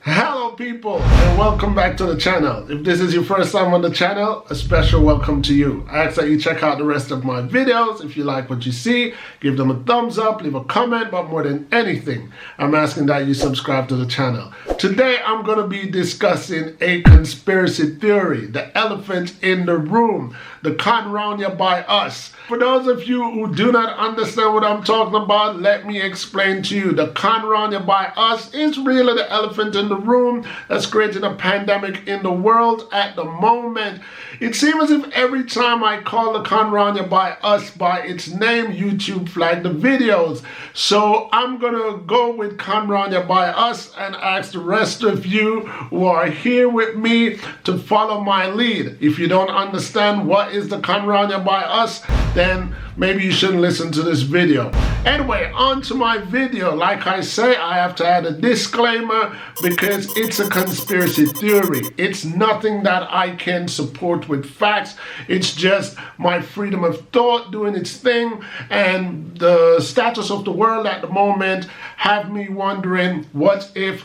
Hello people, and welcome back to the channel. If this is your first time on the channel, a special welcome to you. I ask that you check out the rest of my videos. If you like what you see, give them a thumbs up, leave a comment, but more than anything, I'm asking that you subscribe to the channel. Today I'm going to be discussing a conspiracy theory, the elephant in the room, the con round ya by us. For those of you who do not understand what I'm talking about, let me explain to you. The con round ya by us is really the elephant in the room that's creating a pandemic in the world at the moment. It seems as if every time I call the con round ya by us by its name, YouTube flagged the videos. So I'm gonna go with con round ya by us and ask the rest of you who are here with me to follow my lead. If you don't understand what is the con round ya by us, then maybe you shouldn't listen to this video. Anyway, on to my video. Like I say, I have to add a disclaimer because it's a conspiracy theory. It's nothing that I can support with facts. It's just my freedom of thought doing its thing, and the status of the world at the moment have me wondering what if,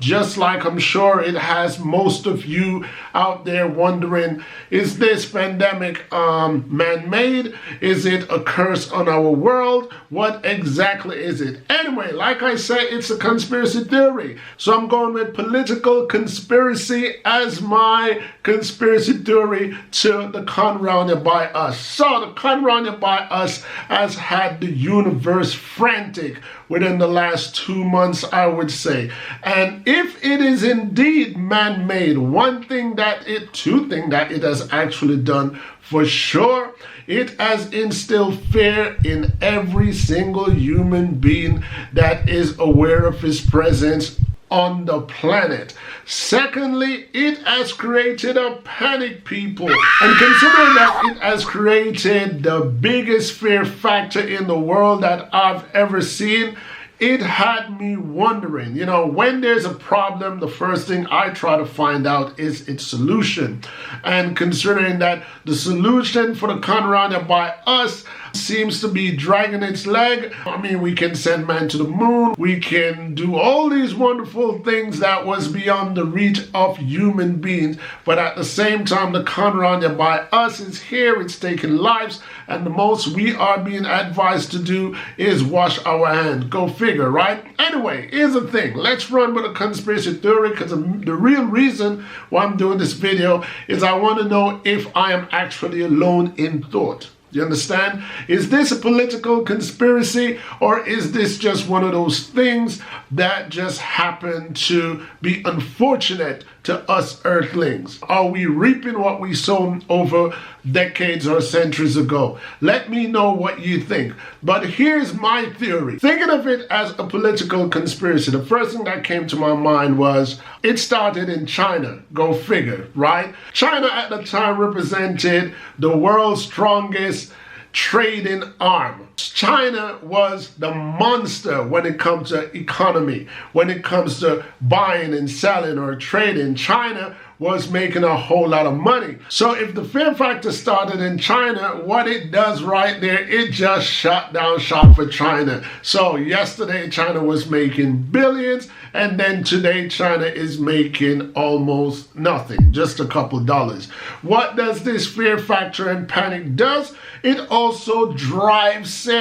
just like I'm sure it has most of you out there wondering, is this pandemic man-made? Is it a curse on our world? What exactly is it? Anyway, like I said, it's a conspiracy theory. So I'm going with political conspiracy as my conspiracy theory to the con round ya by us. So the con round ya by us has had the universe frantic within the last 2 months, I would say. And if it is indeed man-made, two things that it has actually done for sure, it has instilled fear in every single human being that is aware of his presence on the planet. Secondly, it has created a panic, people. And considering that it has created the biggest fear factor in the world that I've ever seen, it had me wondering, when there's a problem, the first thing I try to find out is its solution. And considering that the solution for the con round ya by us seems to be dragging its leg. I mean, we can send man to the moon. We can do all these wonderful things that was beyond the reach of human beings. But at the same time, the con round ya by us is here. It's taking lives. And the most we are being advised to do is wash our hands. Go figure, right? Anyway, here's the thing. Let's run with a conspiracy theory, because the real reason why I'm doing this video is I want to know if I am actually alone in thought. You understand? Is this a political conspiracy, or is this just one of those things that just happen to be unfortunate to us earthlings? Are we reaping what we sown over decades or centuries ago? Let me know what you think. But here's my theory. Thinking of it as a political conspiracy, the first thing that came to my mind was it started in China. Go figure, right? China at the time represented the world's strongest trading arm. China was the monster when it comes to economy. When it comes to buying and selling or trading, China was making a whole lot of money. So if the fear factor started in China, what it does right there, it just shut down shop for China. So yesterday China was making billions, and then today China is making almost nothing, just a couple dollars. What does this fear factor and panic does? It also drives sales.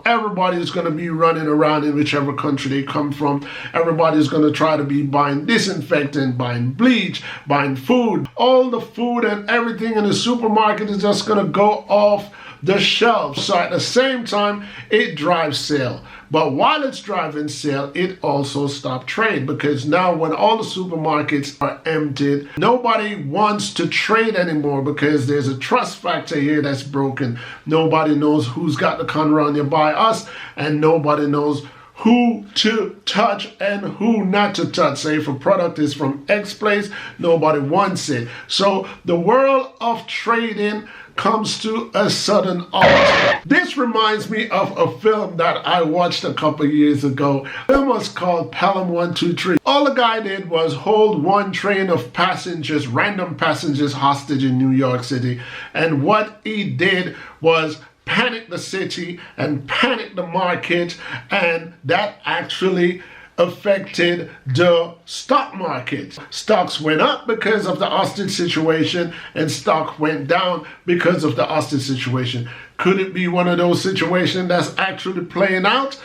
Everybody's going to be running around in whichever country they come from. Everybody's going to try to be buying disinfectant, buying bleach, buying food. All the food and everything in the supermarket is just going to go off the shelves. So at the same time, it drives sale. But while it's driving sale, it also stopped trade, because now when all the supermarkets are emptied, nobody wants to trade anymore because there's a trust factor here that's broken. Nobody knows who's got the con round ya by us, and nobody knows who to touch and who not to touch. Say if a product is from X place, nobody wants it. So the world of trading comes to a sudden halt. This reminds me of a film that I watched a couple years ago. The film was called Pelham 123. All the guy did was hold one train of passengers, random passengers, hostage in New York City. And what he did was panic the city and panic the market, and that actually affected the stock market. Stocks went up because of the hostage situation, and stock went down because of the hostage situation. Could it be one of those situations that's actually playing out?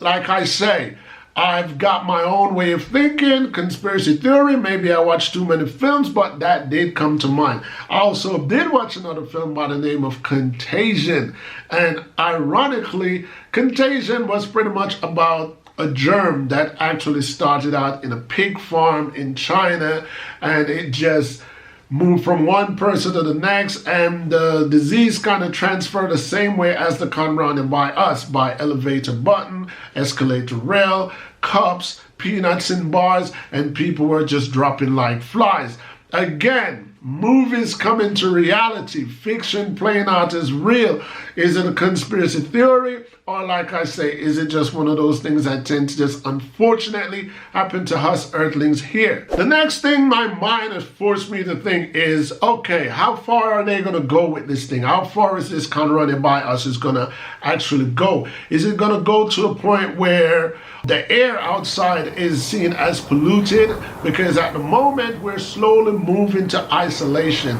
Like I say, I've got my own way of thinking, conspiracy theory. Maybe I watched too many films, but that did come to mind. I also did watch another film by the name of Contagion. And ironically, Contagion was pretty much about a germ that actually started out in a pig farm in China, and it just moved from one person to the next, and the disease kind of transferred the same way as the Conround by us, by elevator button, escalator rail, cups, peanuts in bars, and people were just dropping like flies. Again, movies come into reality, fiction playing out as real. Is it a conspiracy theory? Or like I say, is it just one of those things that tend to just unfortunately happen to us earthlings here? The next thing my mind has forced me to think is, okay, how far are they going to go with this thing? How far is this Conround by us is going to actually go? Is it going to go to a point where the air outside is seen as polluted? Because at the moment, we're slowly moving to isolation.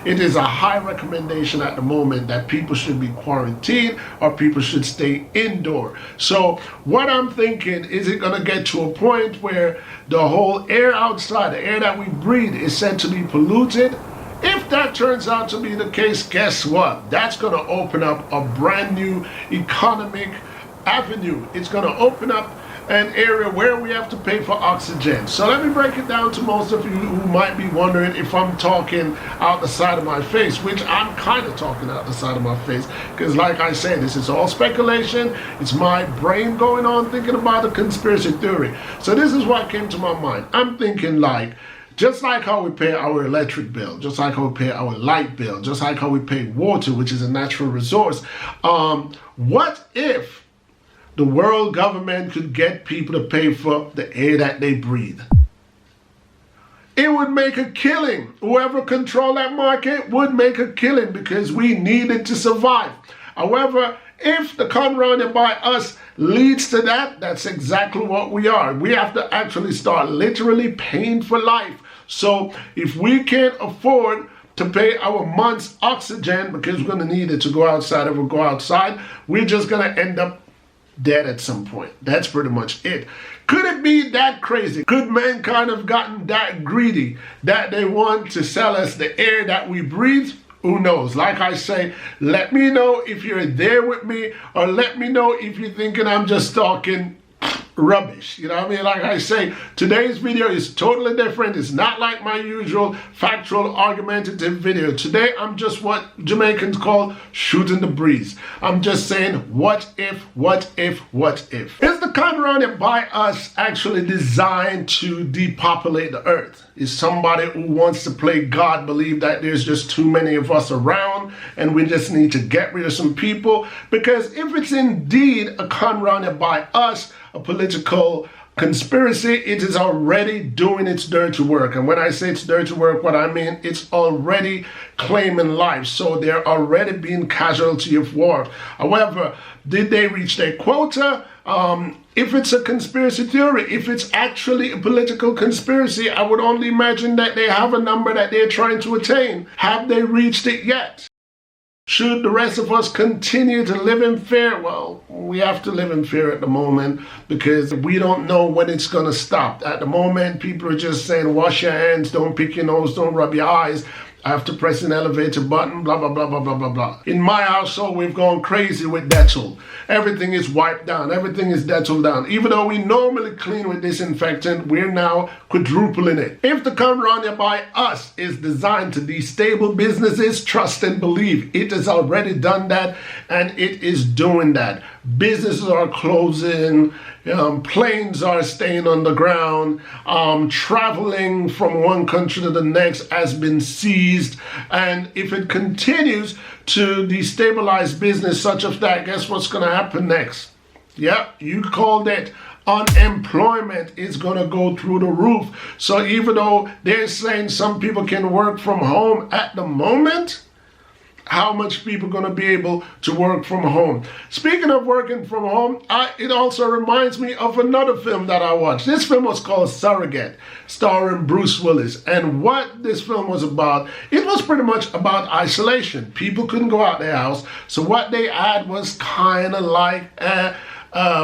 It is a high recommendation at the moment that people should be quarantined or people should stay indoor. So what I'm thinking, is it going to get to a point where the whole air outside, the air that we breathe, is said to be polluted? If that turns out to be the case, guess what? That's going to open up a brand new economic avenue. It's going to open up an area where we have to pay for oxygen. So let me break it down to most of you who might be wondering if I'm talking out the side of my face, which I'm kind of talking out the side of my face, because like I said, this is all speculation. It's my brain going on thinking about a conspiracy theory. So this is what came to my mind. I'm thinking like, just like how we pay our electric bill, just like how we pay our light bill, just like how we pay water, which is a natural resource, what if the world government could get people to pay for the air that they breathe? It would make a killing. Whoever controls that market would make a killing because we need it to survive. However, if the Conround by us leads to that, that's exactly what we are. We have to actually start literally paying for life. So if we can't afford to pay our month's oxygen because we're going to need it to go outside, if we go outside, we're just going to end up dead at some point. That's pretty much it. Could it be that crazy? Could mankind have gotten that greedy that they want to sell us the air that we breathe? Who knows? Like I say, let me know if you're there with me, or let me know if you're thinking I'm just talking rubbish. You know what I mean? Like I say, today's video is totally different. It's not like my usual factual argumentative video. Today I'm just what Jamaicans call shooting the breeze. I'm just saying, what if, what if, what if? Is the Conround by us actually designed to depopulate the earth? Is somebody who wants to play God believe that there's just too many of us around and we just need to get rid of some people? Because if it's indeed a Conround by us, a political conspiracy, it is already doing its dirty work. And when I say it's dirty work, what I mean, it's already claiming life. So they're already being casualty of war. However, did they reach their quota? If it's a conspiracy theory, if it's actually a political conspiracy, I would only imagine that they have a number that they're trying to attain. Have they reached it yet? Should the rest of us continue to live in fear? Well, we have to live in fear at the moment because we don't know when it's going to stop. At the moment, people are just saying, wash your hands, don't pick your nose, don't rub your eyes. I have to press an elevator button, blah, blah, blah, blah, blah, blah, blah. In my household, we've gone crazy with Dettol. Everything is wiped down. Everything is Dettol down. Even though we normally clean with disinfectant, we're now quadrupling it. If the Conround by us is designed to destabilize businesses, trust and believe. It has already done that, and it is doing that. Businesses are closing, planes are staying on the ground, traveling from one country to the next has been seized, and if it continues to destabilize business such as that, guess what's going to happen next? Yep, you called it. Unemployment is going to go through the roof. So even though they're saying some people can work from home at the moment, how much people are going to be able to work from home. Speaking of working from home, it also reminds me of another film that I watched. This film was called Surrogate, starring Bruce Willis. And what this film was about, it was pretty much about isolation. People couldn't go out their house. So what they had was kind of like a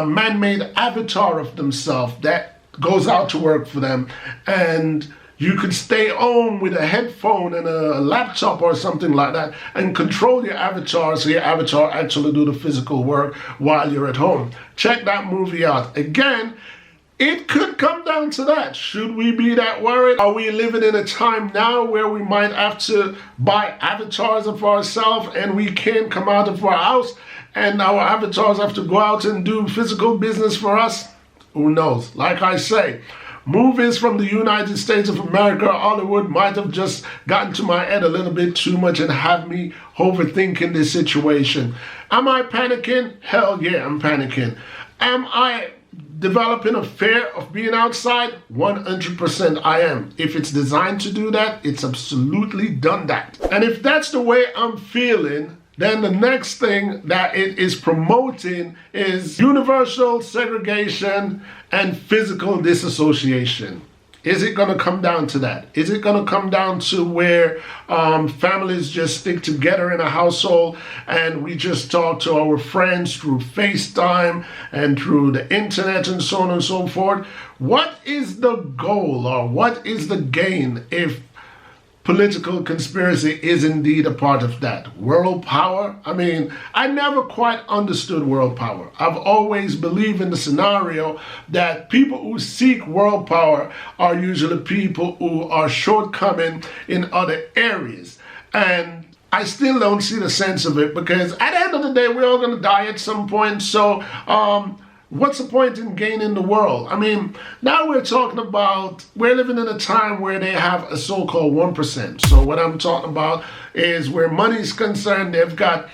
man-made avatar of themselves that goes out to work for them. And you could stay home with a headphone and a laptop or something like that and control your avatar, so your avatar actually do the physical work while you're at home. Check that movie out. Again, it could come down to that. Should we be that worried? Are we living in a time now where we might have to buy avatars of ourselves and we can't come out of our house and our avatars have to go out and do physical business for us? Who knows? Like I say, movies from the United States of America, Hollywood, might have just gotten to my head a little bit too much and have me overthinking this situation. Am I panicking? Hell yeah, I'm panicking. Am I developing a fear of being outside? 100% I am. If it's designed to do that, it's absolutely done that. And if that's the way I'm feeling, then the next thing that it is promoting is universal segregation and physical disassociation. Is it going to come down to that? Is it going to come down to where families just stick together in a household and we just talk to our friends through FaceTime and through the internet and so on and so forth? What is the goal, or what is the gain if political conspiracy is indeed a part of that? World power? I mean, I never quite understood world power. I've always believed in the scenario that people who seek world power are usually people who are shortcoming in other areas. And I still don't see the sense of it, because at the end of the day, we're all going to die at some point. So, what's the point in gaining the world? I mean, now we're talking about, we're living in a time where they have a so-called 1%. So what I'm talking about is where money's concerned, they've got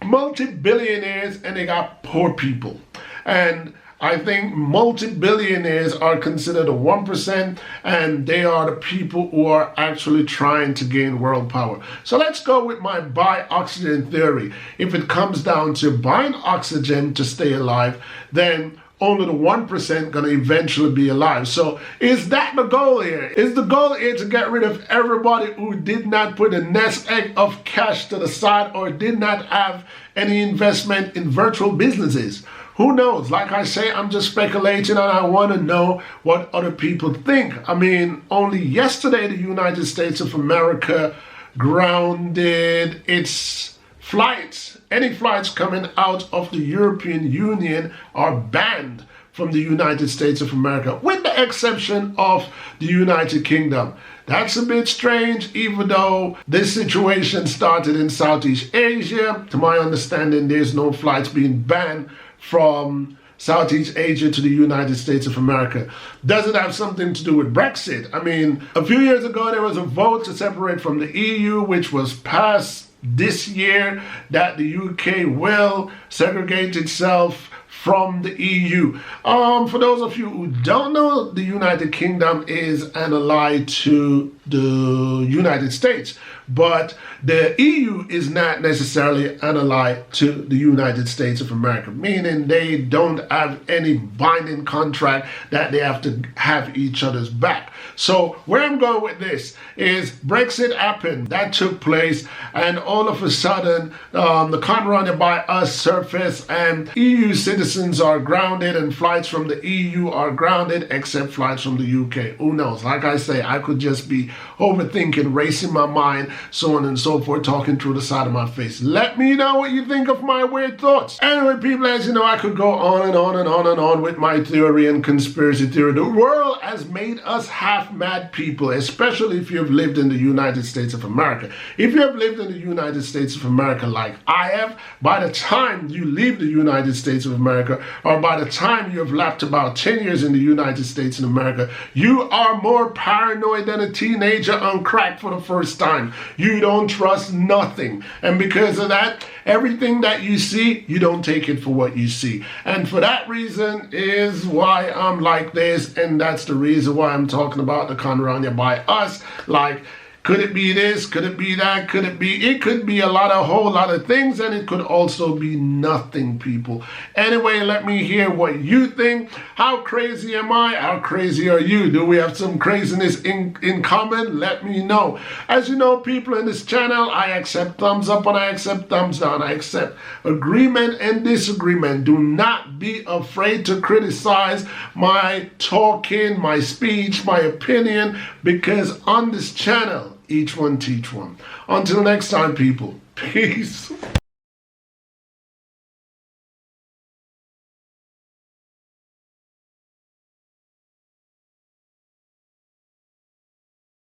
multi-billionaires and they got poor people. And I think multi-billionaires are considered a 1%, and they are the people who are actually trying to gain world power. So let's go with my buy oxygen theory. If it comes down to buying oxygen to stay alive, then only the 1% gonna eventually be alive. So is that the goal here? Is the goal here to get rid of everybody who did not put a nest egg of cash to the side or did not have any investment in virtual businesses? Who knows? Like I say, I'm just speculating, and I want to know what other people think. I mean, only yesterday the United States of America grounded its flights. Any flights coming out of the European Union are banned from the United States of America, with the exception of the United Kingdom. That's a bit strange, even though this situation started in Southeast Asia. To my understanding, there's no flights being banned from Southeast Asia to the United States of America. Does it have something to do with Brexit? I mean, a few years ago there was a vote to separate from the EU, which was passed this year, that the UK will segregate itself from the EU. For those of you who don't know, the United Kingdom is an ally to the United States, but the EU is not necessarily an ally to the United States of America, meaning they don't have any binding contract that they have to have each other's back. So where I'm going with this is Brexit happened, that took place, and all of a sudden the Conrad by us surfaced, and EU citizens are grounded and flights from the EU are grounded except flights from the UK. Who knows? Like I say, I could just be overthinking, racing my mind, so on and so forth, talking through the side of my face. Let me know what you think of my weird thoughts. Anyway, people, as you know, I could go on and on and on and on with my theory and conspiracy theory. The world has made us half-mad people, especially if you've lived in the United States of America. If you have lived in the United States of America like I have, by the time you leave the United States of America, or by the time you have lapped about 10 years in the United States of America, you are more paranoid than a teenager on crack for the first time. You don't trust nothing. And because of that, everything that you see, you don't take it for what you see. And for that reason is why I'm like this, and that's the reason why I'm talking about the Conrania by us. Like, Could it be this? Could it be that? Could it be? It could be a whole lot of things, and it could also be nothing, people. Anyway, let me hear what you think. How crazy am I? How crazy are you? Do we have some craziness in common? Let me know. As you know, people in this channel, I accept thumbs up and I accept thumbs down. I accept agreement and disagreement. Do not be afraid to criticize my talking, my speech, my opinion, because on this channel, each one teach one. Until next time, people. Peace.